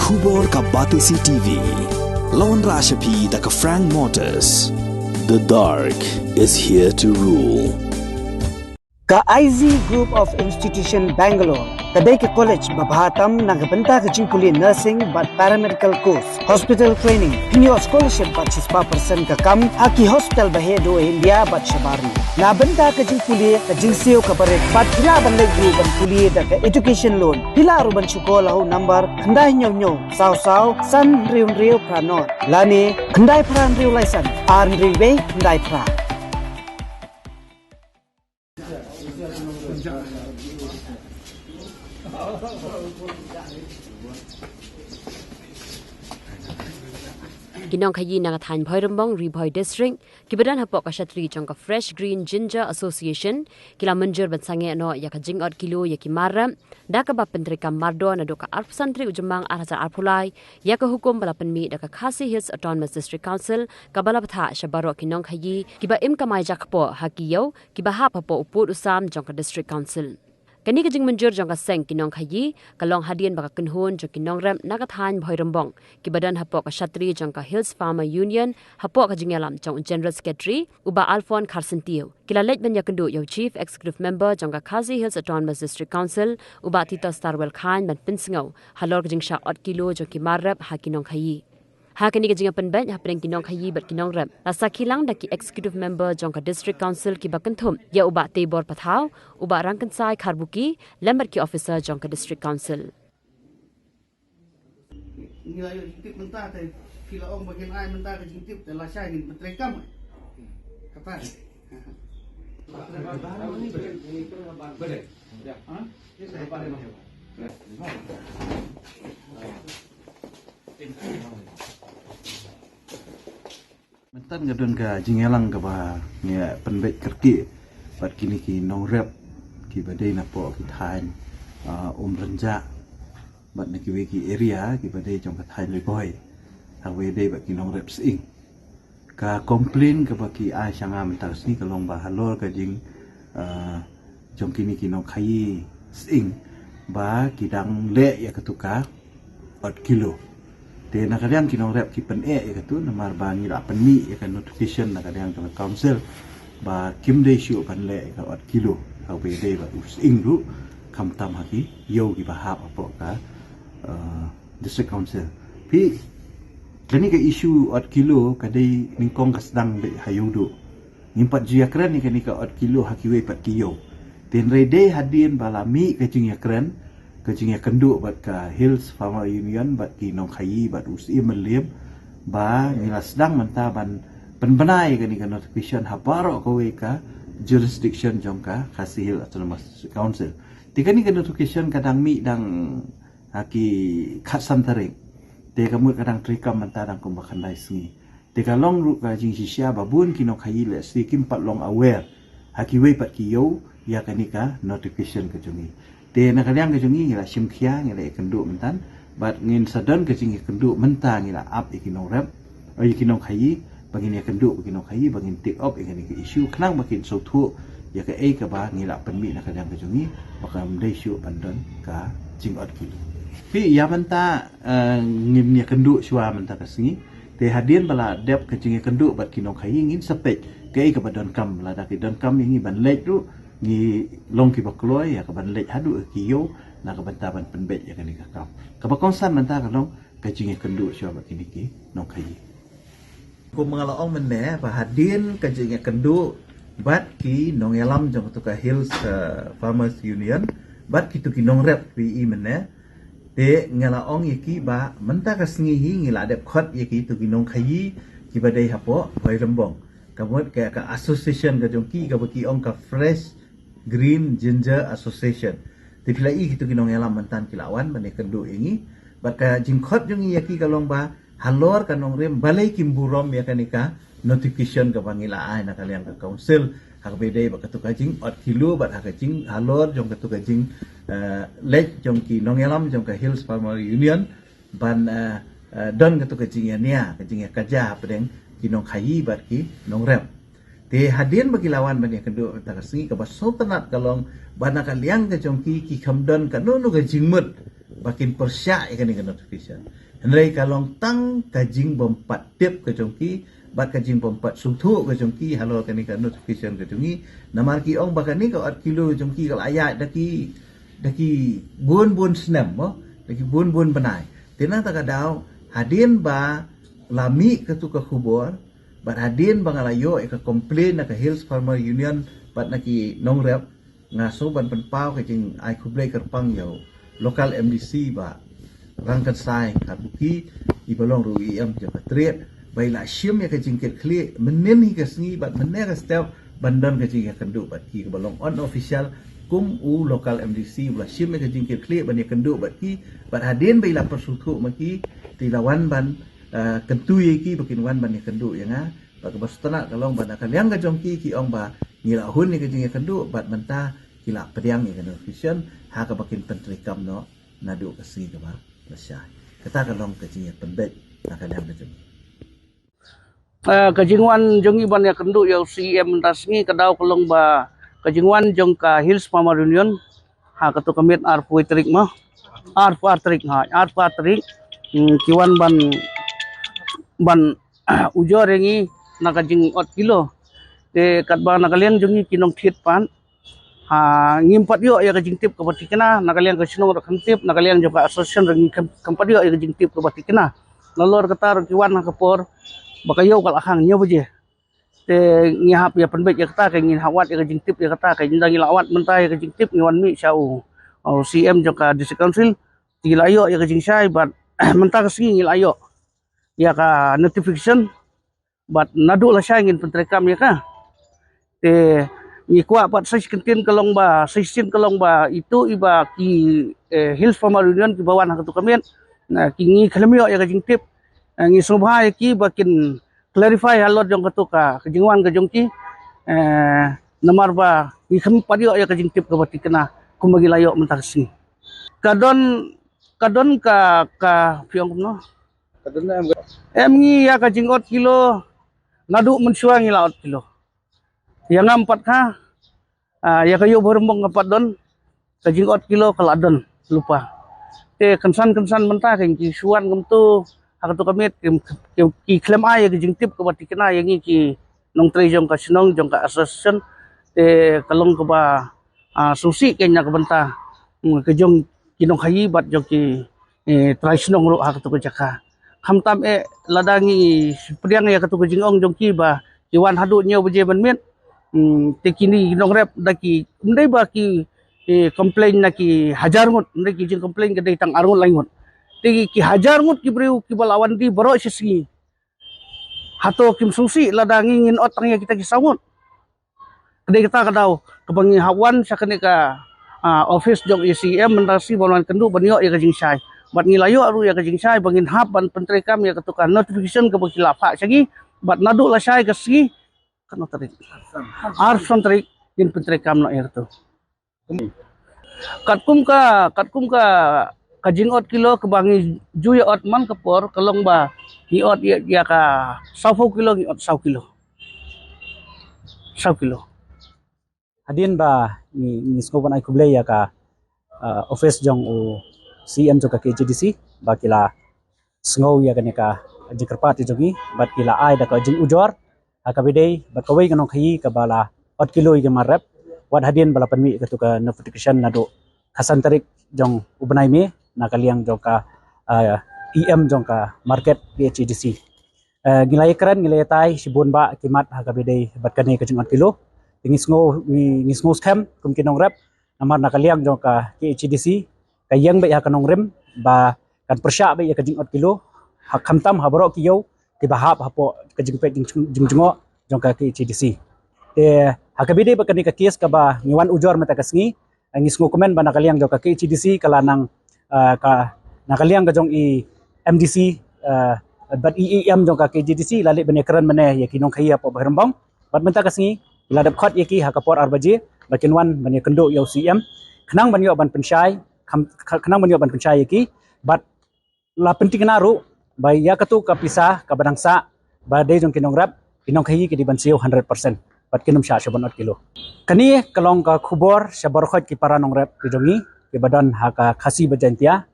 Khubor ka Batisi TV. Lawan Rashapi da ka Frank Motors. The dark is here to rule. Ka IZ Group of Institution Bangalore, kadai ke college babhatam nagabanta ke jingkuli nursing but paramedical course, hospital training, pinyo scholarship but 6% ka kam, haki hospital bahedo India but shabarni. Nabanta ke jingkuli ka jingsio ka barek, but pila bandai group ban kuli da ka education loan, pila aruban chukola ho number, kandai nyo saw san riu pranot, lani kandai pran riu license, arn riu kandai pra. Kinong khayi na than Bhoirambong Rebhoi District kibadan hapok ka shatri jong ka Fresh Green Ginger Association kila manjur bansange no ya ka jingot kilo ya ki maram da ka ba pentrika mardo na do ka arpsantri ujamang arhazar arpulai ya ka hukum bala penmi da ka Khasi Hills Autonomous District Council ka bala batha shabaro kinong khayi kiba im kamai jakpo hakiyo kiba ha papo uput usam jong ka District Council kani ka jing manjur jong ka seng kinong khayi kalong hadian baka kunhun jong kinong ram nagathan Bhoirambong kibadan hapok ka shatri jong ka Hills Farmer Union hapok ka jingalam jong General Secretary uba Alphon Kharsentio kila lej ban yakendu yo Chief Executive Member jong ka Khasi Hills Autonomous District Council uba Tita Starwell Khan ban pinsingau halor ka jing sha 8 kilo jong ki marrap ha kinong khayi Hakani ka jinga penben hapeng kinong khayi bat kinong rem rasa kilang da ki executive member jong ka district council ki bakanthum ya uba te bor pathau uba rangkan sai kharbuki lember ki officer jong ka district council nilai tip mentah teh kila ong bagian ai mentah ke tip telah saya ingin petrekam kapan Mentan gadon ka jingelang ka ba nya penbet kerki bat kini ki nong rep ki badai na po ki thain renja bat na ki we ki area ki badai jong ka thain le boy ha we dei bat ki nong rep sing ka complain ka ba ki a sanga mentar sni ka long ba halor ka jing jong kini ki nong khai sing ba ki dang le ya ka tuka 8 kilo te na kadang kinong rep ki pen ya katu namar ba ni la pen mi ya kan notification na kadang ka council ba kim de shu pan le ka 8 kilo ka be de ba us ingru kam tam haki yo ki ba hap apo ka district council pi klini ka issue 8 kilo ka dei ningkong ka sedang de hayudu nimpat jia kran ni ka 8 kilo haki we pat kiyo ten re de hadin balami ka jing ya kran kecing ya kenduk bat ka Hills Farmer Union bat ki nong khayi bat usi melim ba nila sedang mentah ban penbenai ka ni ka notification haparo ko we ka jurisdiction jong ka Khasi Hills Autonomous Council tika ni ka notification kadang mi dang haki khasan tarik te kamu kadang trikam mentah dang ko makandai singi tika long ru ka jing sisya babun ki nong khayi le si kim pat long aware haki we pat ki yo ya ka ni ka notification ka jongi te na kadang ke jungi ngila simkhia ngila kenduk mentan bat ngin sadon ke jingi kenduk mentang ngila up ikinong rep ikinong khayi bangin ya kenduk ikinong khayi bangin take up ikani ke issue khnang bakin so thu ya ke ka ba ngila penmi na kadang ke jungi bakam dei shu pandon ka jingot kilo pi ya menta ngim ya kenduk shwa menta ka singi te hadin bala dep ke jingi kenduk bat kinong khayi ngin sepek ke ka badon kam la da ki don kam ngi ban lek ru ni long ki bakloy ya ka ban lek hadu ki yo na ka bantaban penbet ya kani ka kam ka ba konsan menta ka long ka jingi kendu syo ba kini ki nong khayi ko mangala ong menne ba hadin ka jingi kendu bat ki nong yalam jong tu ka Hills Farmers Union bat ki tu ki nong rep pi menne te ngala ong yaki ba menta ka singi hi ngila dep khot yaki tu ki nong khayi ki ba dei hapo Bhoirambong kamot ka association ka jong ki ka ba ki ong ka Fresh Green Ginger Association ti pila i gitu kinong yalam mantan kilawan mane kendu ingi baka jingkhot jung yaki kalong ba halor kanong rem balai kimburom ya kanika notification ka bangila ai na kalian ka council hak bedai baka tu kajing 8 kilo bat hak kajing halor jong ka tu kajing lek jong ki nong yalam jong ka Hills Farmer Union ban don ka tu kajing ya nia kajing ya kaja pedeng kinong khayi bat ki nong rem te hadin bagi lawan bani kendu tak singi ka sultanat kalong bana kaliang ka jongki ki khamdon ka no no ka jingmut bakin persyak ikan ikan notification. Hendai kalong tang kajing bompat tip ke jongki, bat kajing bompat sungtu ke jongki, halo ikan ikan notification ke jongki. Namar ki ong bakan ni kau 4 kilo jongki kalau ayat daki bun senam daki bun benai. Tenang tak kadau hadin ba lami ke tu ke kubur, bat hadin ba ngalayo ke komplain ke Hills Farmer Union bat naki nongrep ngaso ban penpau ke jing ai kublai kerpang yo lokal MDC ba rangkan sai kabuki ibalong ru IM je patriot baila syim ya ke jing ke kli menen hi ke sngi bat menen ke step bandan ke jing ya kendu bat ki balong unofficial kum u lokal MDC bla syim ya ke jing ke kli ban ya kendu bat ki bat hadin baila persutu maki tilawan ban kentu ye ki bakin wan ban ya kendu ya nga ba ke bastana kalong ban akan yang ke jongki ki ong ba ngila hun ni ke jing ya kendu bat menta kila pediang ni kan vision ha ka bakin pentrikam no nadu kasi ka ba lasya kata kalong ke jing ya pendek akan yang ke jong kajingwan jong iban ya kendu ya CM tasngi kadau kalong ba kajingwan jong ka Hills Farmer Union ha katu kamit ar puitrik ma ar patrik kiwan ban ujor rengi nakajing 4 kilo te katba nakalian jongi kinong thit pan ngimpat yo ya kajing tip ke batikena nakalian ke sinong rakam tip nakalian juga association rengi kampat yo ya kajing tip ke batikena lalor katar kiwan kapor bakayo kal ahang nyo beje te ngihap ya penbet ya kata kay ngihawat ya kajing tip ya kata kay ndang ilawat mentah ya kajing tip ngiwan mi syau CM juga district council tilayo ya kajing syai bat mentah kesingi ngilayo ya ka notification bat nadu lah syai ngin pentrekam ya ka te ni kuat pat 16 kalong ba itu iba ki Hills Farmer Union ki bawan hak tu kami na ki ngi khalamio ya kajing tip ngi subha ki bakin clarify halot jong katuka kajingwan ka jongki namar ba ngi kham padio ya kajing tip ka batikena kumagi layo mentaksin kadon ka piong no kadon em ngi ya kajing 4 kilo nadu mensuang ngi laot kilo yang 4 ka ya kayo berembong ngapat don kajing 4 kilo kaladon lupa te kensan mentah keng ki suan gemtu hak tu kami ki klaim ay kajing tip ka batikena yang ki nong tre jong ka sinong jong ka association te kalong ka ba susi kenya ka banta kejong kinong hayi bat jong ki trai sinong ro hak tu ka jaka khamtam ladangi priang ya ka tu kajing ong jong ki ba jiwan hadu nyo beje ban met tekini nongrep daki ndai ba ki complain na ki hajar ngut ndai ki jing complain ke tang arun laingot tegi ki hajar ngut ki breu ki balawan di baro sisi hato kim susi ladangi ngin otang ya kita ki sangut kedai kita kadau kebangi hawan sakene ka office jong ECM mentasi bolan kendu banyo ya kajing syai bat ngilayo aru ya kajing syai bangin hap ban pentrekam ya ketukan notification ke bakilapa sagi bat nadu la syai ke sigi kan tarik arson tarik in pentrekam no air tu katkum ka kajing 4 kilo kebangi juya ot man kapor kalong ba ni ot ya ka 10 kilo ni ot 10 kilo hadin ba ni skoban ai kublai ya ka office jong o CM jo ka KJDC ba kila sngow ya ka jikrpat jogi bat kila ai da ka jing ujor akabidei bat kawai kanong khayi ka bala 4 kilo i marap wat hadin bala panmi ka tu ka notification nado khasan tarik jong ubanai me nakaliang jong ka EM jong ka market KJDC gilay kran gilay tay sibon ba kimat akabidei bat kanay ka jing 4 kilo ngisngo scam kum kinong rep namar nakaliang jong ka KHDC kayang ba ya kanong rem ba kan persya ba ya kajing 4 kilo hak khamtam habro kiyo ti bahap hapo kajing pe jingjungo jong ka KHDC te hakabide ba kani ka case ka ba ngiwan ujor mata kasngi ngisngo komen ba nakaliang jong ka KHDC kala nang ka nakaliang ka jong i MDC bat EM jong ka KHDC lali benekran mane ya kinong khaya po bahrambang bat menta kasngi iladap khot yaki hakapor arbaji bakin wan bani kendo yo CM khnang bani ban pensyai khnang bani ban pensyai yaki bat la penting naru bai ya katu kapisa ka badangsa ba de jong kinong rap kinong khayi ki di ban siu 100% bat kinum sha 7 kilo kani kalong ka khubor sabar khot ki para nong rap ki jongi ki badan ha ka khasi bajantia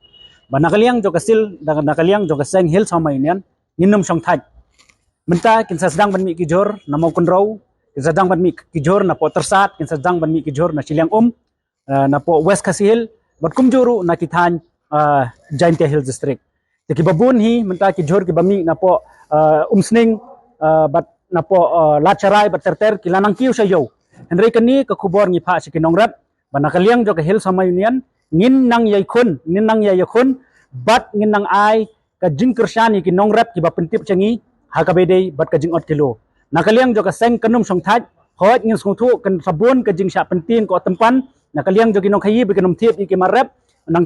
ba nakaliang jo kasil nakaliang jo kaseng hil sama union nginum song thaj menta kin sedang ban mi ki jor na mau kunrau kin sedang ban mi ki jor na po tersat kin sedang ban mi ki jor na siliang na po west kasil bat kumjuru na kithan Jaintia Hills district ki babun hi menta ki jor ki bami na po sning bat na po lacharai bat terter kilanang kiu sa yo henry kani ka khubor ngi pha si kinongrap ba nakaliang jo ka hil sama union ngin nang yai khun bat ngin nang ai ka jing kershani ki nongrap ki ba pentip changi ha ka bedei bat ka jing ot kilo nakaliang jo ka seng kanum song thaj hoj ngin song thu kan sabun ka jing sha pentin ko tempan nakaliang jo ki nong khayi bi kanum thiep ki marap nang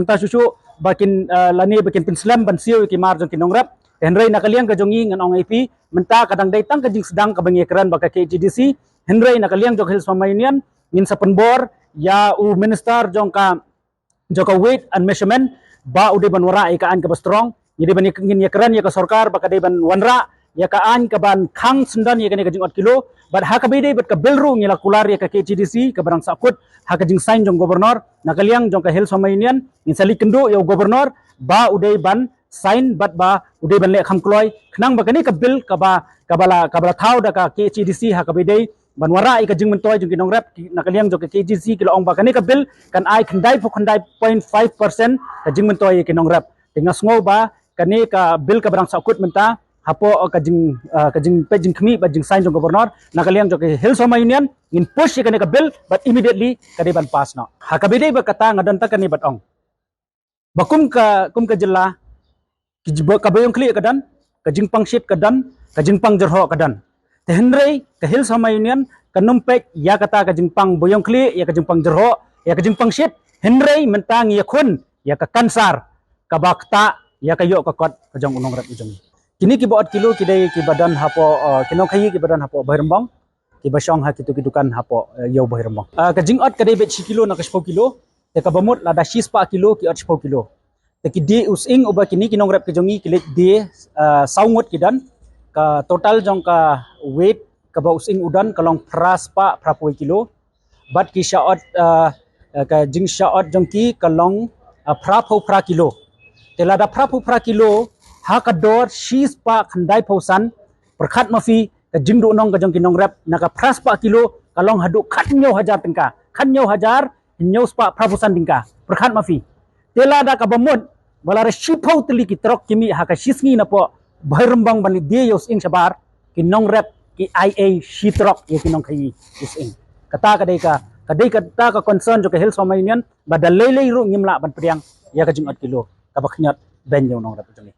ta susu bakin lani bakin pinslam ban siu ki mar jo ki nongrap henry nakaliang ka jongi ngan ong ip menta kadang dai tang ka jing sedang ka bangi kran ba ka KGDC henry nakaliang jo hil sama union ngin sa penbor ya minister jongka weight and measurement ba ude ban wara ikaan ka strong jadi ban ngin ya kran ya ka sarkar ba kadai ban wanra ya ka an ka ban khang sundan ya ka jing 8 kilo bat ha ka bide bat ka belru ngila kular ya ka KGDC ka barang sakut ha ka jing sign jong gobernur nakaliang jong ka hil sama union ngin sali kendo ya gobernur ba ude ban sign bat ba ude ban le kham kloi khnang ba kani ka bil ka bala thau da ka KGDC ha ka bide banwara ai ka jing mentoy jung kinong rap nakaliang jo ka KGC kilo ong ba kani ka bil kan ai khandai 0.5% ka jing mentoy kinong rap tingas ngo ba kani ka bil ka barang sakut menta hapo ka jing pejing khmi ba jing sign jong gobernur nakaliang jo ka hil sama union in push kani ka bil but immediately kadi ban pass no ha ka bidai ba kata ngadan ta kani bat ong bakum ka jilla ki ka bayong kli kadan ka jing pangshit kadan ka jing pang jerho kadan Henry ka hil sama union kanumpek ya kata ka jingpang boyong kli ya ka jingpang jerho ya ka jingpang shit Henry mentang ya kun ya ka kansar ka bakta ya ka yo ka kot ka jong unong rat ujung kini ki baot kilo kidai ki badan hapo kinong khayi ki badan hapo bahirmbang ki basong ha kitu kidukan hapo yo bahirmbang ka jingot kadai bet 10 kilo na ka 10 kilo te ka bamut lada 6 kilo ki 10 kilo te ki di using uba kini kinong rat ki jongi kilet di saungot kidan ka total jong ka weight ka ba using udan kalong pras pa prapoi kilo bat ki shaot ka jing shaot jong ki kalong prapo pra kilo telada prapo pra kilo ha ka dor shis pa khandai pausan perkhat mafi ka jing do nong ka jong ki nong rap na ka pras pa kilo kalong hadu khatnyo hajar tingka khatnyo hajar nyo spa prapusan tingka perkhat mafi telada ka bamut wala ra shipau teli ki trok kimi ha ka shisngi na po Bahirmbang bani dia yos ing sabar kinong rep ki IA shitrok ya kinong khayi is ing kata kadai ka concern jo ka hil sama union badalele ru ngimla ban priang ya ka jing 8 kilo ka baknyat ben yo nong rep jali